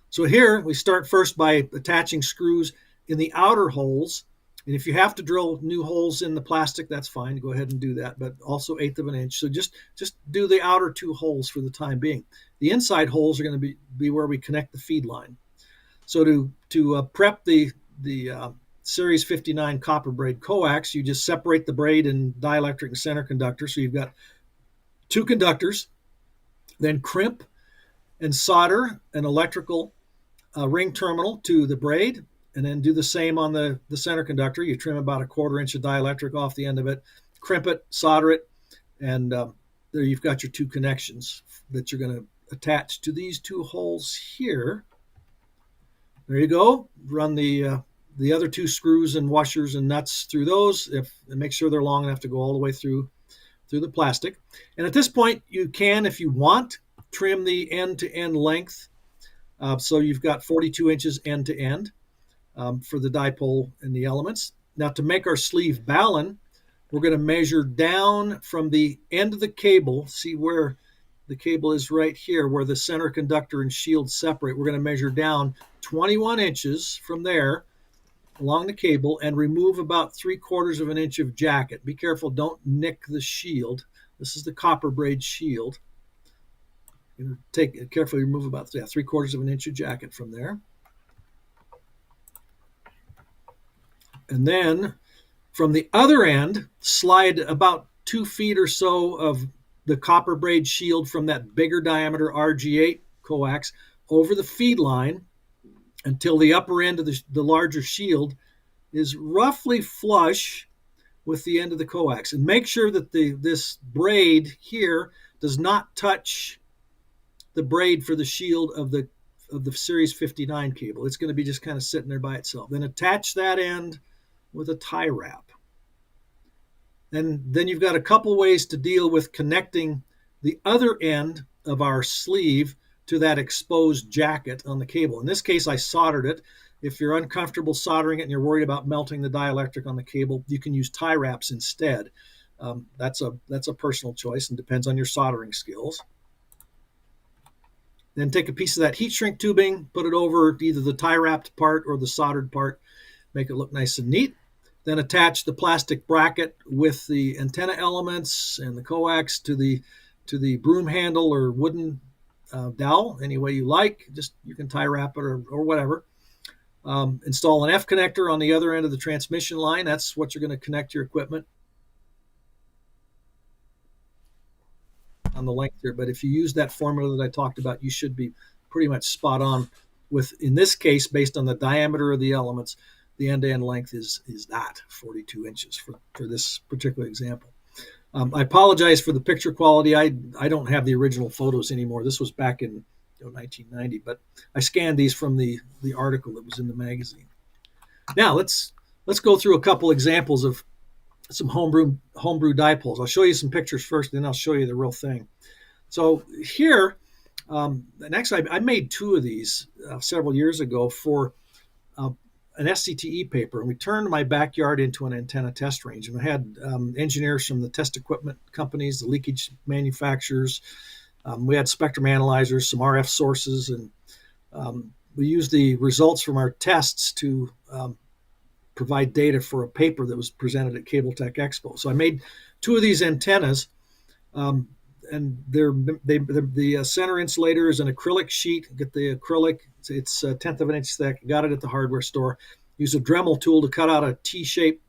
So here we start first by attaching screws in the outer holes. And if you have to drill new holes in the plastic, that's fine. Go ahead and do that, but also 1/8 of an inch. So just do the outer two holes for the time being. The inside holes are going to be where we connect the feed line. So to prep the Series 59 copper braid coax, you just separate the braid and dielectric and center conductor. So you've got two conductors, then crimp and solder an electrical ring terminal to the braid, and then do the same on the center conductor. You trim about 1/4 inch of dielectric off the end of it, crimp it, solder it, and there you've got your two connections that you're going to attach to these two holes here. There you go. Run the other two screws and washers and nuts through those, and make sure they're long enough to go all the way through the plastic. And at this point, you can, if you want, trim the end-to-end length. So you've got 42 inches end-to-end for the dipole and the elements. Now, to make our sleeve balun, we're going to measure down from the end of the cable. See where the cable is right here, where the center conductor and shield separate. We're going to measure down 21 inches from there along the cable and remove about 3/4 of an inch of jacket. Be careful, don't nick the shield. This is the copper braid shield. Carefully remove about 3/4 of an inch of jacket from there. And then from the other end, slide about 2 feet or so of the copper braid shield from that bigger diameter RG8 coax over the feed line until the upper end of the larger shield is roughly flush with the end of the coax. And make sure that this braid here does not touch the braid for the shield of the Series 59 cable. It's going to be just kind of sitting there by itself. Then attach that end with a tie wrap. And then you've got a couple ways to deal with connecting the other end of our sleeve to that exposed jacket on the cable. In this case, I soldered it. If you're uncomfortable soldering it and you're worried about melting the dielectric on the cable, you can use tie wraps instead. That's a personal choice and depends on your soldering skills. Then take a piece of that heat shrink tubing, put it over either the tie wrapped part or the soldered part, make it look nice and neat. Then attach the plastic bracket with the antenna elements and the coax to the broom handle or wooden dowel, any way you like. Just you can tie wrap it or whatever. Install an F connector on the other end of the transmission line. That's what you're going to connect your equipment on the length here. But if you use that formula that I talked about, you should be pretty much spot on with, in this case, based on the diameter of the elements, the end-to-end length is that 42 inches for this particular example. I apologize for the picture quality. I don't have the original photos anymore. This was back in 1990, but I scanned these from the article that was in the magazine. Now let's go through a couple examples of some homebrew dipoles. I'll show you some pictures first, then I'll show you the real thing. So here, next I made 2 of these several years ago for an SCTE paper, and we turned my backyard into an antenna test range. And I had engineers from the test equipment companies, the leakage manufacturers. We had spectrum analyzers, some RF sources, and we used the results from our tests to provide data for a paper that was presented at Cable-Tec Expo. So I made 2 of these antennas, and the center insulator is an acrylic sheet. Get the acrylic. It's 1/10 of an inch thick. Got it at the hardware store. Use a Dremel tool to cut out a T-shaped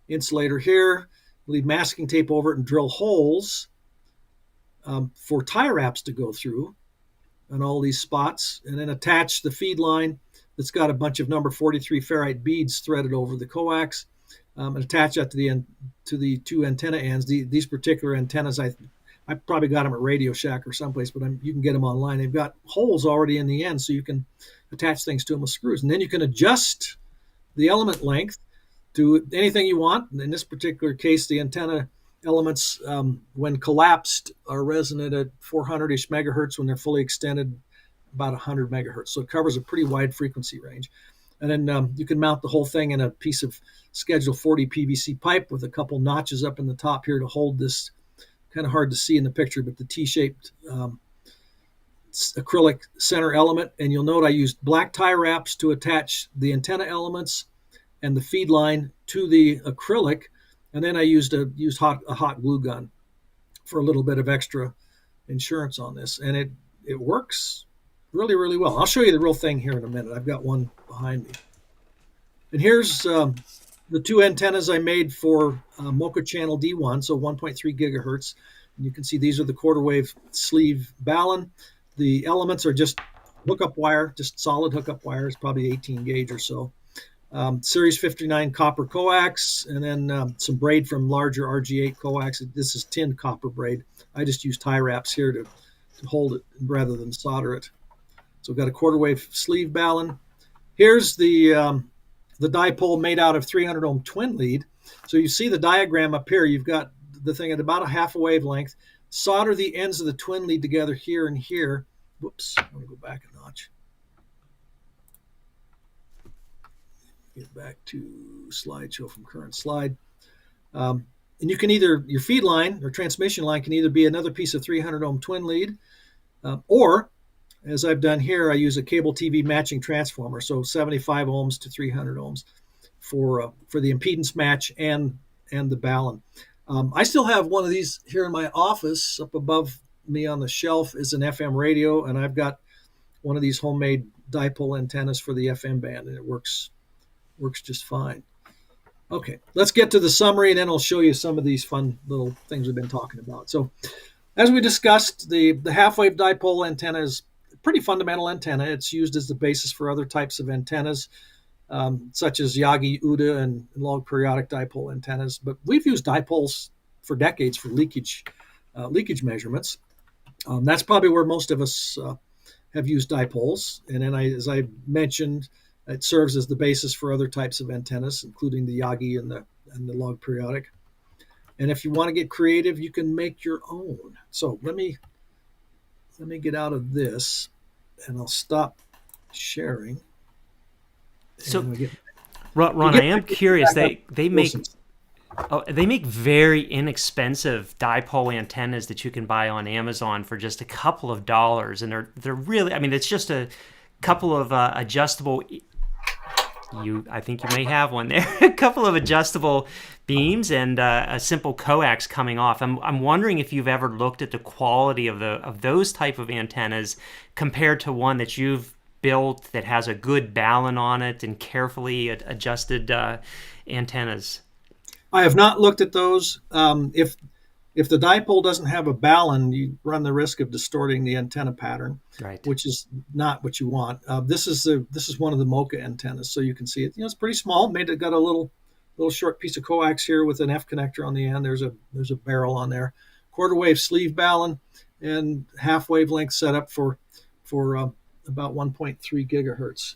insulator here. Leave masking tape over it and drill holes for tie wraps to go through on all these spots, and then attach the feed line. that's got a bunch of number 43 ferrite beads threaded over the coax, and attach that to the two antenna ends. These particular antennas, I probably got them at Radio Shack or someplace, but you can get them online. They've got holes already in the end, so you can attach things to them with screws. And then you can adjust the element length to anything you want. In this particular case, the antenna elements, when collapsed, are resonant at 400-ish megahertz. When they're fully extended, about 100 megahertz. So it covers a pretty wide frequency range. And then you can mount the whole thing in a piece of Schedule 40 PVC pipe with a couple notches up in the top here to hold this. Kind of hard to see in the picture, but the T-shaped acrylic center element. And you'll note I used black tie wraps to attach the antenna elements and the feed line to the acrylic. And then I used a hot glue gun for a little bit of extra insurance on this. And it works really, really well. I'll show you the real thing here in a minute. I've got one behind me. And here's the two antennas I made for multichannel D1, so 1.3 gigahertz. And you can see these are the quarter wave sleeve balun. The elements are just hookup wire, just solid hookup wire. It's probably 18 gauge or so. Series 59 copper coax, and then some braid from larger RG8 coax. This is tin copper braid. I just use tie wraps here to hold it rather than solder it. So we've got a quarter wave sleeve balun. Here's the dipole made out of 300 ohm twin lead. So you see the diagram up here. You've got the thing at about a half a wavelength. Solder the ends of the twin lead together here and here. Whoops, I'm going to go back a notch. Get back to slideshow from current slide. And you can either, your feed line or transmission line can either be another piece of 300 ohm twin lead, or as I've done here, I use a cable TV matching transformer, so 75 ohms to 300 ohms for the impedance match and the balun. I still have one of these here in my office. Up above me on the shelf is an FM radio, and I've got one of these homemade dipole antennas for the FM band, and it works just fine. Okay, let's get to the summary, and then I'll show you some of these fun little things we've been talking about. So, as we discussed, the half-wave dipole antenna is pretty fundamental antenna. It's used as the basis for other types of antennas, such as Yagi-Uda and log periodic dipole antennas. But we've used dipoles for decades for leakage measurements. That's probably where most of us have used dipoles. And then, as I mentioned, it serves as the basis for other types of antennas, including the Yagi and the log periodic. And if you want to get creative, you can make your own. So let me get out of this, and I'll stop sharing. So, Ron, I am curious. They make very inexpensive dipole antennas that you can buy on Amazon for just a couple of dollars, and they're really. I mean, it's just a couple of adjustable. I think you may have one there. A couple of adjustable beams and a simple coax coming off. I'm wondering if you've ever looked at the quality of those type of antennas compared to one that you've built that has a good balun on it and carefully adjusted antennas. I have not looked at those. If the dipole doesn't have a balun, you run the risk of distorting the antenna pattern, right, which is not what you want. This is one of the Mocha antennas, so you can see it. It's pretty small. Got a little short piece of coax here with an F connector on the end. There's a barrel on there. Quarter wave sleeve balun and half wavelength setup for about 1.3 gigahertz.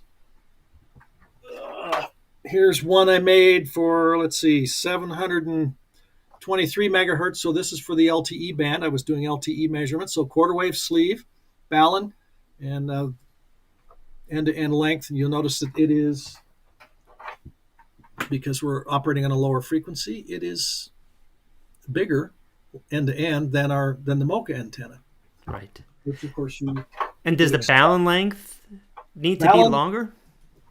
Here's one I made for 723 megahertz. So this is for the LTE band. I was doing LTE measurements. So quarter wave sleeve, balun, and end-to-end length. And you'll notice that it is, because we're operating on a lower frequency, it is bigger end-to-end than the Mocha antenna. Right. Which of course And does the balun length need to be longer?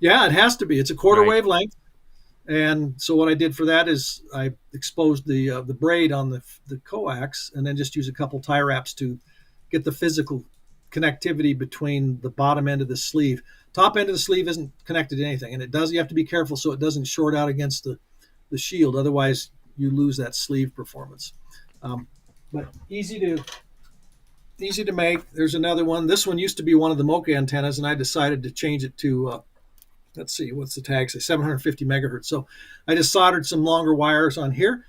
Yeah, it has to be. It's a quarter wave length. And so what I did for that is I exposed the braid on the coax, and then just use a couple tie wraps to get the physical connectivity between the bottom end of the sleeve. Top end of the sleeve isn't connected to anything, and you have to be careful so it doesn't short out against the shield. Otherwise, you lose that sleeve performance. But easy to make. There's another one. This one used to be one of the Mocha antennas, and I decided to change it to let's see, what's the tag say? 750 megahertz. So I just soldered some longer wires on here,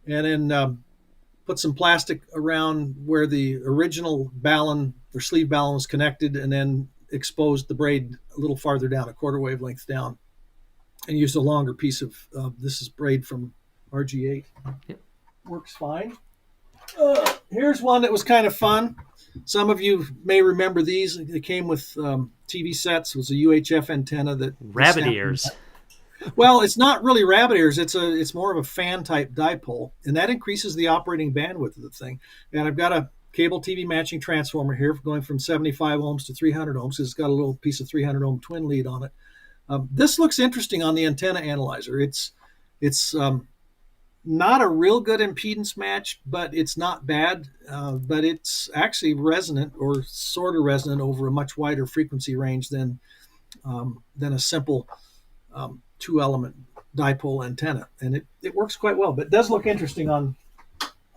and then put some plastic around where the original balun or sleeve balun was connected, and then exposed the braid a little farther down, a quarter wavelength down, and used a longer piece of this is braid from RG8. Yep. Works fine. Here's one that was kind of fun. Some of you may remember these. They came with TV sets. It was a UHF antenna that rabbit ears. Well, it's not really rabbit ears. It's more of a fan type dipole, and that increases the operating bandwidth of the thing. And I've got a cable TV matching transformer here going from 75 ohms to 300 ohms. It's got a little piece of 300 ohm twin lead on it. This looks interesting on the antenna analyzer. It's not a real good impedance match, but it's not bad. But it's actually resonant, or sort of resonant, over a much wider frequency range than a simple 2-element dipole antenna, and it works quite well. But it does look interesting on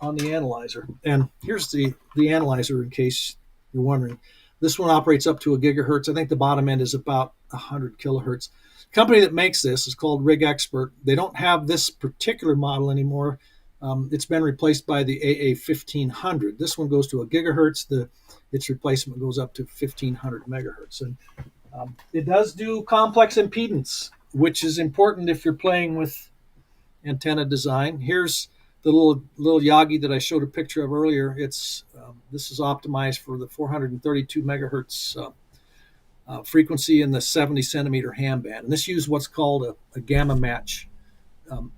the analyzer. And here's the analyzer, in case you're wondering. This one operates up to a gigahertz. I think the bottom end is about 100 kilohertz. The company that makes this is called Rig Expert. They don't have this particular model anymore. It's been replaced by the AA1500. This one goes to a gigahertz. Its replacement goes up to 1500 megahertz. And it does do complex impedance, which is important if you're playing with antenna design. Here's the little Yagi that I showed a picture of earlier. This is optimized for the 432 megahertz frequency in the 70 centimeter ham band. And this uses what's called a gamma match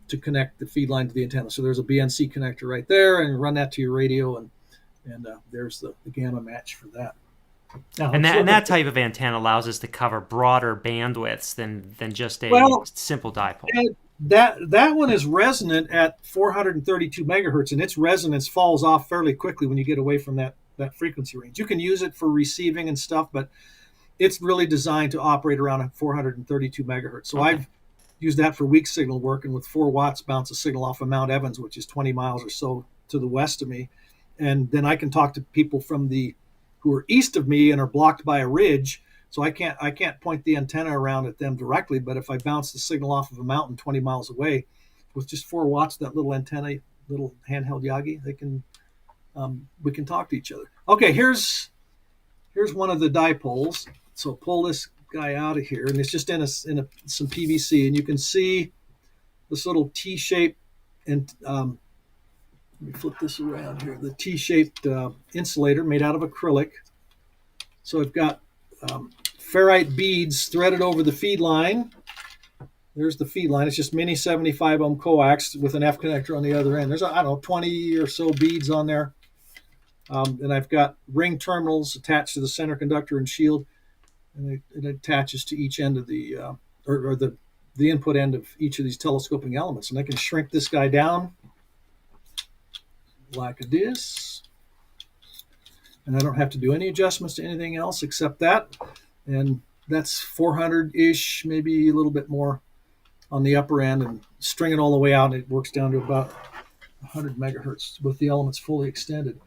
to connect the feed line to the antenna. So there's a BNC connector right there, and run that to your radio, and there's the gamma match for that. Now, and that type of antenna allows us to cover broader bandwidths than just a simple dipole. That one is resonant at 432 megahertz, and its resonance falls off fairly quickly when you get away from that frequency range. You can use it for receiving and stuff, but it's really designed to operate around 432 megahertz. So okay. I've used that for weak signal, working with 4 watts bounce a signal off of Mount Evans, which is 20 miles or so to the west of me, and then I can talk to people who are east of me and are blocked by a ridge. So I can't point the antenna around at them directly, but if I bounce the signal off of a mountain 20 miles away, with just 4 watts, that little antenna, little handheld Yagi, we can talk to each other. Okay, here's one of the dipoles. So pull this guy out of here, and it's just in some PVC, and you can see this little T-shaped, and let me flip this around here. The T-shaped insulator made out of acrylic. So I've got ferrite beads threaded over the feed line. There's the feed line. It's just mini 75 ohm coax with an F connector on the other end. There's 20 or so beads on there. And I've got ring terminals attached to the center conductor and shield, and it attaches to each end of the input end of each of these telescoping elements. And I can shrink this guy down like this, and I don't have to do any adjustments to anything else except that. And that's 400-ish, maybe a little bit more on the upper end, and string it all the way out, and it works down to about 100 megahertz with the elements fully extended.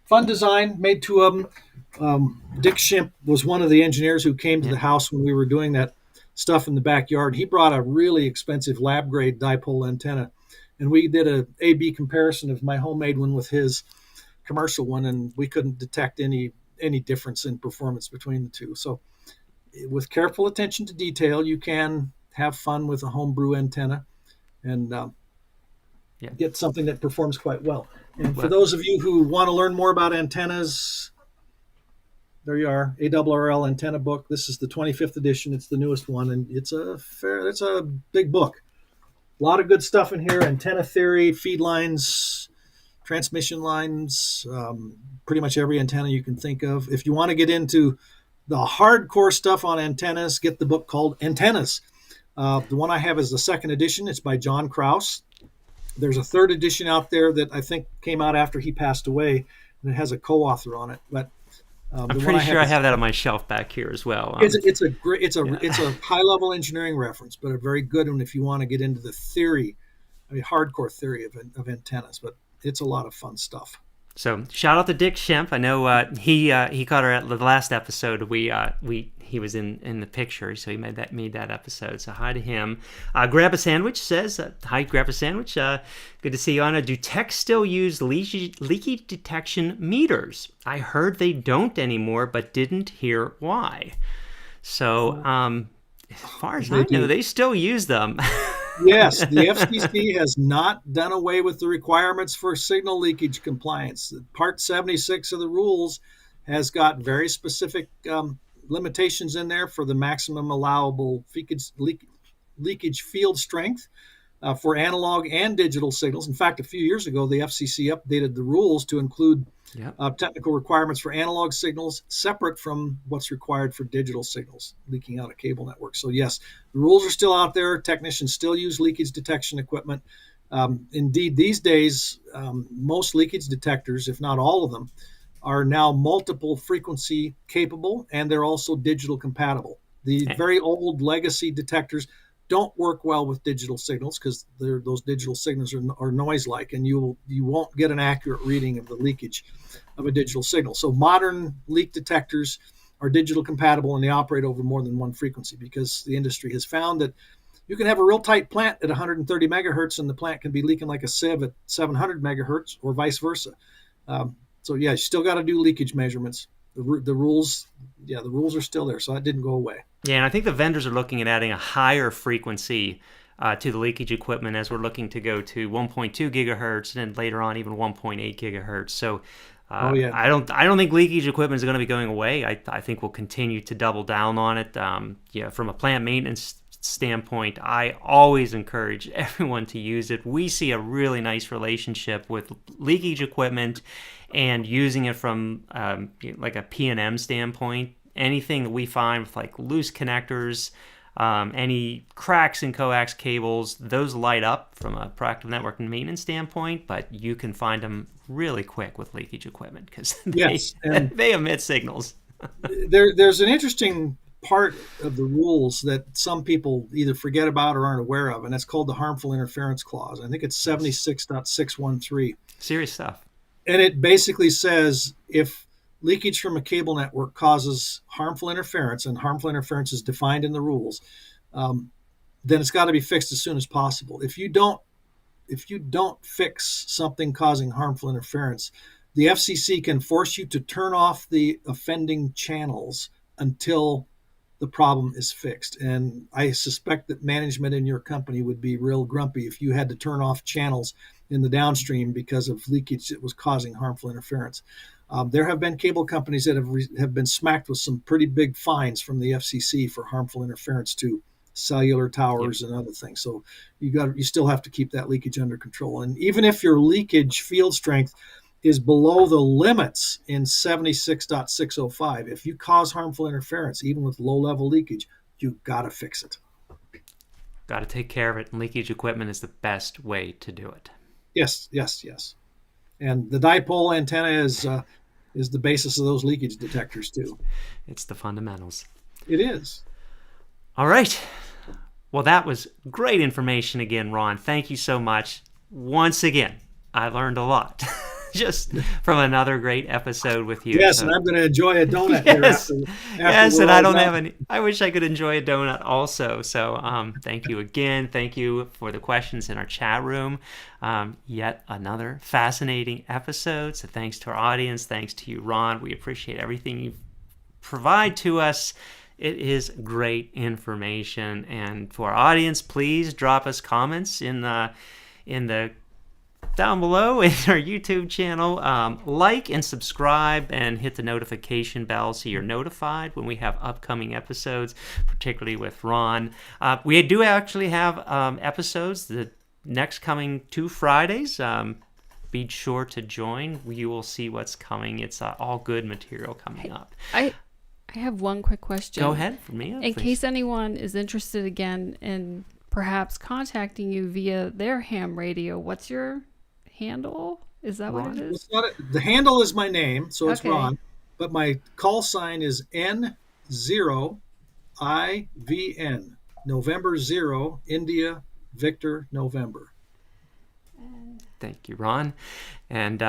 Fun design, made 2 of them. Dick Shimp was one of the engineers who came to the house when we were doing that stuff in the backyard. He brought a really expensive lab-grade dipole antenna, and we did a A/B comparison of my homemade one with his commercial one, and we couldn't detect any difference in performance between the two. So with careful attention to detail, you can have fun with a homebrew antenna and get something that performs quite well. And for those of you who want to learn more about antennas, there you are, ARRL antenna book. This is the 25th edition. It's the newest one, and it's a big book. A lot of good stuff in here: antenna theory, feed lines, transmission lines, pretty much every antenna you can think of. If you want to get into the hardcore stuff on antennas, get the book called Antennas. The one I have is the 2nd edition. It's by John Krause. There's a 3rd edition out there that I think came out after he passed away, and it has a co-author on it. But I'm pretty sure I have that on my shelf back here as well. It's a high-level engineering reference, but a very good one if you want to get into the theory, hardcore theory of antennas. But it's a lot of fun stuff. So shout out to Dick Shemp. I know he caught her at the last episode. He was in the picture, so he made that episode. So hi to him. Grab a Sandwich says, hi, Grab a Sandwich. Good to see you, Anna. Do techs still use leakage detection meters? I heard they don't anymore, but didn't hear why. So as far as I know, they still use them. Yes, the FCC has not done away with the requirements for signal leakage compliance. Part 76 of the rules has got very specific limitations in there for the maximum allowable leakage field strength for analog and digital signals. In fact, a few years ago, the FCC updated the rules to include technical requirements for analog signals separate from what's required for digital signals leaking out of cable networks. So yes, the rules are still out there. Technicians still use leakage detection equipment. Indeed, these days, most leakage detectors, if not all of them, are now multiple frequency capable, and they're also digital compatible. The very old legacy detectors don't work well with digital signals because those digital signals are noise-like, and you won't get an accurate reading of the leakage of a digital signal. So modern leak detectors are digital compatible, and they operate over more than one frequency because the industry has found that you can have a real tight plant at 130 megahertz, and the plant can be leaking like a sieve at 700 megahertz, or vice versa. So yeah, you still got to do leakage measurements. The rules are still there, so that didn't go away. Yeah, and I think the vendors are looking at adding a higher frequency to the leakage equipment as we're looking to go to 1.2 gigahertz and then later on even 1.8 gigahertz. So I don't think leakage equipment is going to be going away. I think we'll continue to double down on it. From a plant maintenance standpoint, I always encourage everyone to use it. We see a really nice relationship with leakage equipment and using it from like a P&M standpoint. Anything that we find with like loose connectors, any cracks in coax cables, those light up from a proactive network and maintenance standpoint, but you can find them really quick with leakage equipment because they emit signals. There's an interesting part of the rules that some people either forget about or aren't aware of, and that's called the Harmful Interference Clause. I think it's 76.613. Serious stuff. And it basically says if leakage from a cable network causes harmful interference, and harmful interference is defined in the rules, then it's got to be fixed as soon as possible. If you don't fix something causing harmful interference, the FCC can force you to turn off the offending channels until the problem is fixed. And I suspect that management in your company would be real grumpy if you had to turn off channels in the downstream because of leakage that was causing harmful interference. There have been cable companies that have been smacked with some pretty big fines from the FCC for harmful interference to cellular towers and other things. So you still have to keep that leakage under control. And even if your leakage field strength is below the limits in 76.605, if you cause harmful interference, even with low-level leakage, you've got to fix it. Got to take care of it, and leakage equipment is the best way to do it. Yes. And the dipole antenna is the basis of those leakage detectors too. It's the fundamentals. It is. All right. Well, that was great information again, Ron. Thank you so much. Once again, I learned a lot just from another great episode with you. Yes, and I'm going to enjoy a donut here after yes, and I don't have any. I wish I could enjoy a donut also. So thank you again. Thank you for the questions in our chat room. Yet another fascinating episode. So thanks to our audience. Thanks to you, Ron. We appreciate everything you provide to us. It is great information. And for our audience, please drop us comments in the down below in our YouTube channel. Like and subscribe and hit the notification bell so you're notified when we have upcoming episodes, particularly with Ron. We do actually have episodes the next coming 2 Fridays. Be sure to join. You will see what's coming. It's all good material coming up. I have one quick question. Go ahead, for me. In case anyone is interested again in perhaps contacting you via their ham radio, what's your handle? Is that Ron? what it is? The handle is my name, so it's Ron, but my call sign is N0IVN, November 0, India, Victor, November. Thank you, Ron. And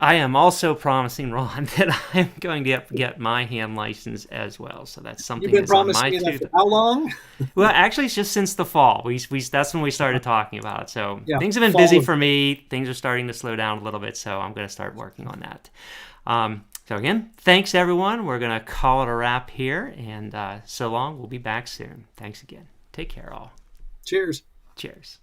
I am also promising Ron that I'm going to get my ham license as well. So that's something You've been that's on promising my me that to. for how long? Well, actually, it's just since the fall. We that's when we started talking about it. So Yeah, things have been fall busy of- for me. Things are starting to slow down a little bit. So I'm going to start working on that. So again, thanks everyone. We're going to call it a wrap here. And so long. We'll be back soon. Thanks again. Take care, all. Cheers. Cheers.